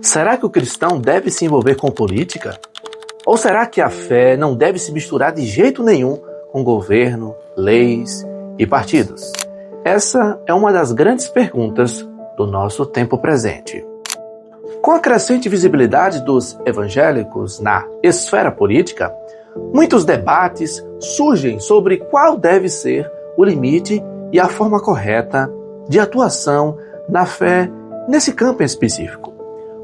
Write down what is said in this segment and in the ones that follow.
Será que o cristão deve se envolver com política? Ou será que a fé não deve se misturar de jeito nenhum com governo, leis e partidos? Essa é uma das grandes perguntas do nosso tempo presente. Com a crescente visibilidade dos evangélicos na esfera política, muitos debates surgem sobre qual deve ser o limite e a forma correta de atuação na fé nesse campo em específico.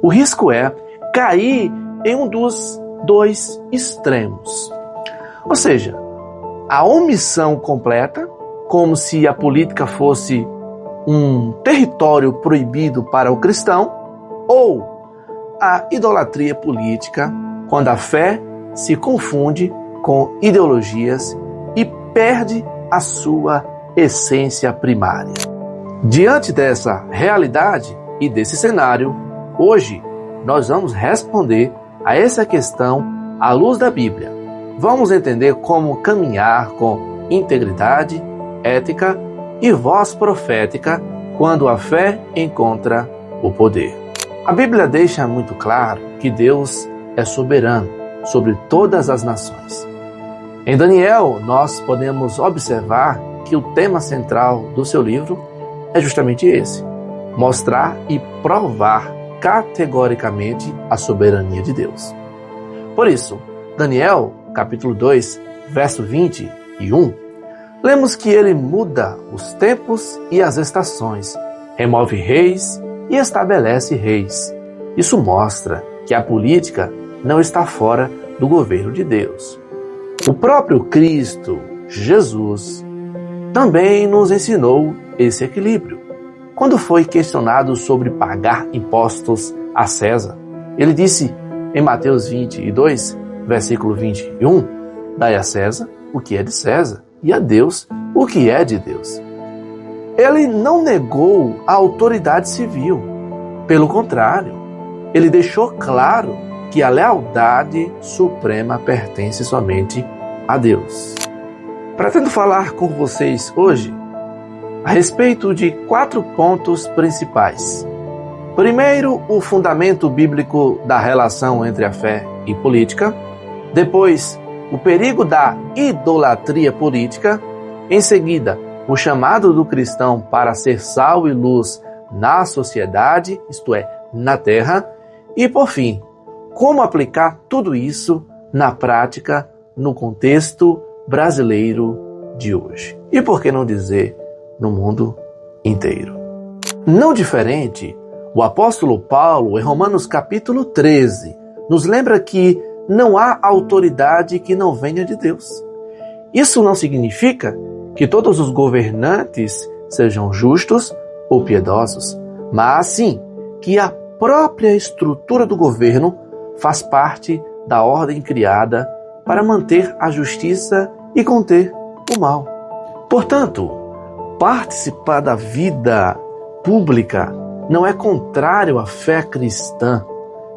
O risco é cair em um dos dois extremos. Ou seja, a omissão completa, como se a política fosse um território proibido para o cristão, ou a idolatria política, quando a fé se confunde com ideologias e perde a sua essência primária. Diante dessa realidade e desse cenário, hoje nós vamos responder a essa questão à luz da Bíblia. Vamos entender como caminhar com integridade, ética e voz profética quando a fé encontra o poder. A Bíblia deixa muito claro que Deus é soberano sobre todas as nações. Em Daniel, nós podemos observar que o tema central do seu livro é justamente esse: mostrar e provar categoricamente a soberania de Deus. Por isso, Daniel, capítulo 2, verso 21, lemos que ele muda os tempos e as estações, remove reis e estabelece reis. Isso mostra que a política não está fora do governo de Deus. O próprio Cristo, Jesus, também nos ensinou esse equilíbrio. Quando foi questionado sobre pagar impostos a César, ele disse em Mateus 22, versículo 21, dai a César o que é de César e a Deus o que é de Deus. Ele não negou a autoridade civil. Pelo contrário, ele deixou claro que a lealdade suprema pertence somente a Deus. Pretendo falar com vocês hoje a respeito de 4 pontos principais. Primeiro, o fundamento bíblico da relação entre a fé e política. Depois, o perigo da idolatria política. Em seguida, o chamado do cristão para ser sal e luz na sociedade, isto é, na terra. E, por fim, como aplicar tudo isso na prática, no contexto brasileiro de hoje. E por que não dizer no mundo inteiro? Não diferente, o apóstolo Paulo, em Romanos capítulo 13, nos lembra que não há autoridade que não venha de Deus. Isso não significa que todos os governantes sejam justos ou piedosos, mas sim que a própria estrutura do governo faz parte da ordem criada para manter a justiça e conter o mal. Portanto, participar da vida pública não é contrário à fé cristã.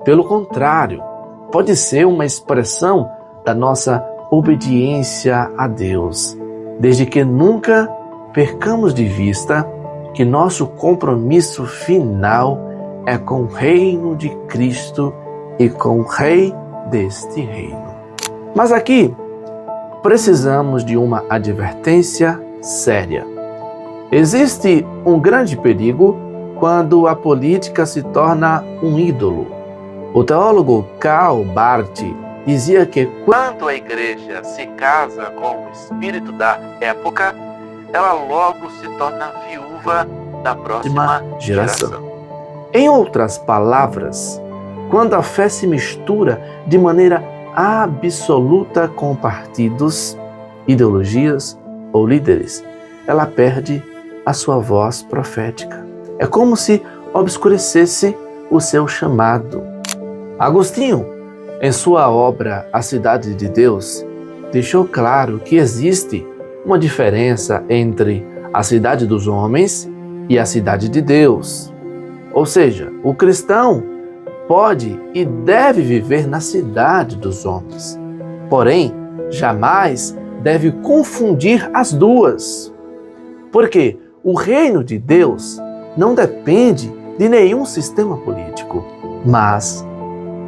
Pelo contrário, pode ser uma expressão da nossa obediência a Deus, desde que nunca percamos de vista que nosso compromisso final é com o reino de Cristo e com o Rei deste reino. Mas aqui precisamos de uma advertência séria. Existe um grande perigo quando a política se torna um ídolo. O teólogo Karl Barth dizia que quando a igreja se casa com o espírito da época, ela logo se torna viúva da próxima geração. Em outras palavras, quando a fé se mistura de maneira absoluta com partidos, ideologias ou líderes, ela perde a sua voz profética. É como se obscurecesse o seu chamado. Agostinho, em sua obra A Cidade de Deus, deixou claro que existe uma diferença entre a cidade dos homens e a cidade de Deus. Ou seja, o cristão pode e deve viver na cidade dos homens. Porém, jamais deve confundir as duas. Porque o reino de Deus não depende de nenhum sistema político. mas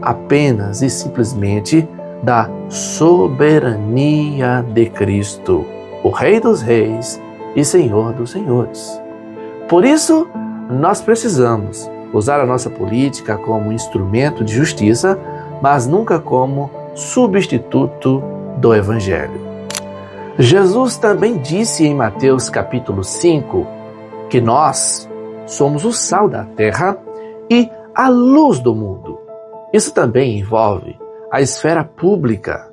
apenas e simplesmente da soberania de Cristo, o Rei dos Reis e Senhor dos Senhores. Por isso, nós precisamos usar a nossa política como instrumento de justiça, mas nunca como substituto do Evangelho. Jesus também disse em Mateus capítulo 5 que nós somos o sal da terra e a luz do mundo. Isso também envolve a esfera pública.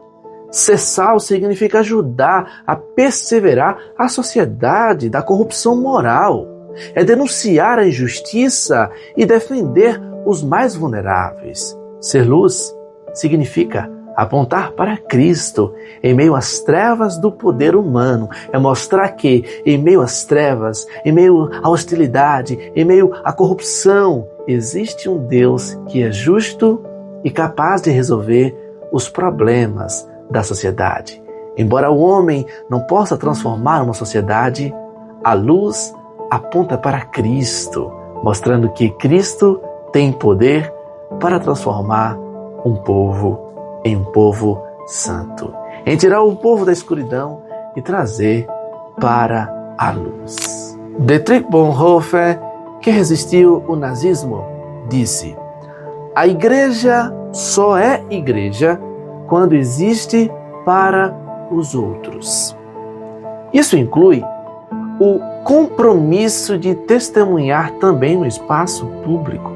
Ser sal significa ajudar a perseverar a sociedade da corrupção moral. É denunciar a injustiça e defender os mais vulneráveis. Ser luz significa apontar para Cristo em meio às trevas do poder humano. É mostrar que em meio às trevas, em meio à hostilidade, em meio à corrupção, existe um Deus que é justo e capaz de resolver os problemas da sociedade. Embora o homem não possa transformar uma sociedade, a luz aponta para Cristo, mostrando que Cristo tem poder para transformar um povo em um povo santo, em tirar o povo da escuridão e trazer para a luz. Dietrich Bonhoeffer, que resistiu o nazismo, disse: a igreja só é igreja quando existe para os outros. Isso inclui o compromisso de testemunhar também no espaço público,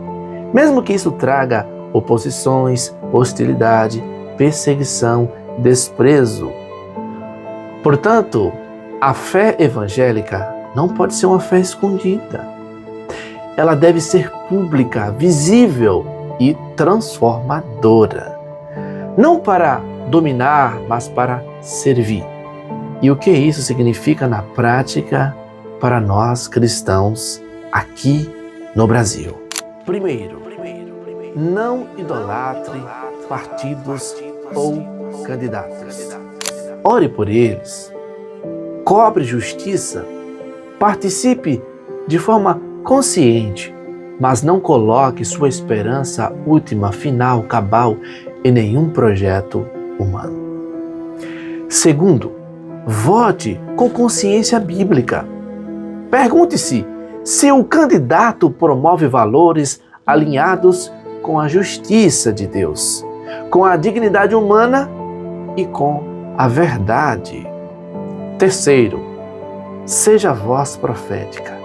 mesmo que isso traga oposições, hostilidade, perseguição, desprezo. Portanto, a fé evangélica não pode ser uma fé escondida. Ela deve ser pública, visível e transformadora. Não para dominar, mas para servir. E o que isso significa na prática para nós cristãos aqui no Brasil? Primeiro, não idolatre partidos ou candidatos. Ore por eles, cobre justiça, participe de forma consciente, mas não coloque sua esperança última, final, cabal em nenhum projeto humano. Segundo, vote com consciência bíblica. Pergunte-se se o candidato promove valores alinhados com a justiça de Deus, com a dignidade humana e com a verdade. Terceiro, seja a voz profética.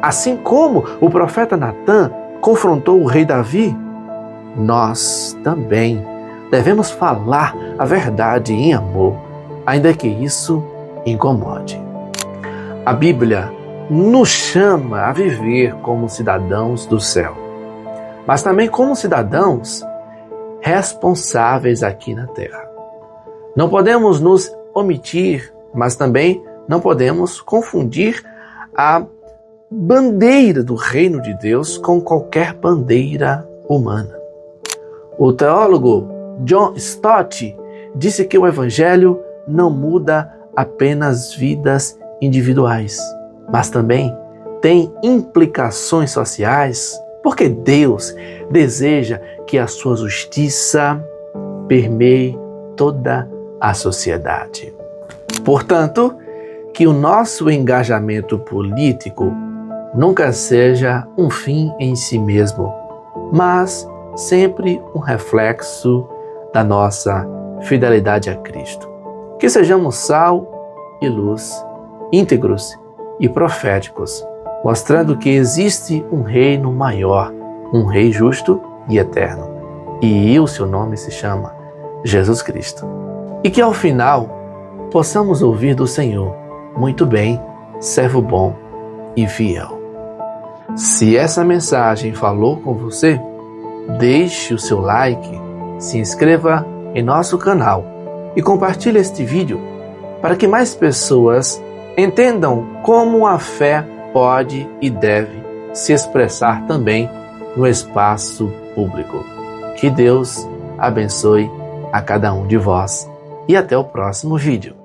Assim como o profeta Natã confrontou o rei Davi, nós também devemos falar a verdade em amor, ainda que isso incomode. A Bíblia nos chama a viver como cidadãos do céu, mas também como cidadãos responsáveis aqui na terra. Não podemos nos omitir, mas também não podemos confundir a bandeira do reino de Deus com qualquer bandeira humana. O teólogo John Stott disse que o Evangelho não muda apenas vidas individuais, mas também tem implicações sociais, porque Deus deseja que a sua justiça permeie toda a sociedade. Portanto, que o nosso engajamento político nunca seja um fim em si mesmo, mas sempre um reflexo da nossa fidelidade a Cristo. Que sejamos sal e luz, íntegros e proféticos, mostrando que existe um reino maior, um rei justo e eterno. E o seu nome se chama Jesus Cristo. E que ao final possamos ouvir do Senhor: muito bem, servo bom e fiel. Se essa mensagem falou com você, deixe o seu like, se inscreva em nosso canal e compartilhe este vídeo para que mais pessoas entendam como a fé pode e deve se expressar também no espaço público. Que Deus abençoe a cada um de vós e até o próximo vídeo.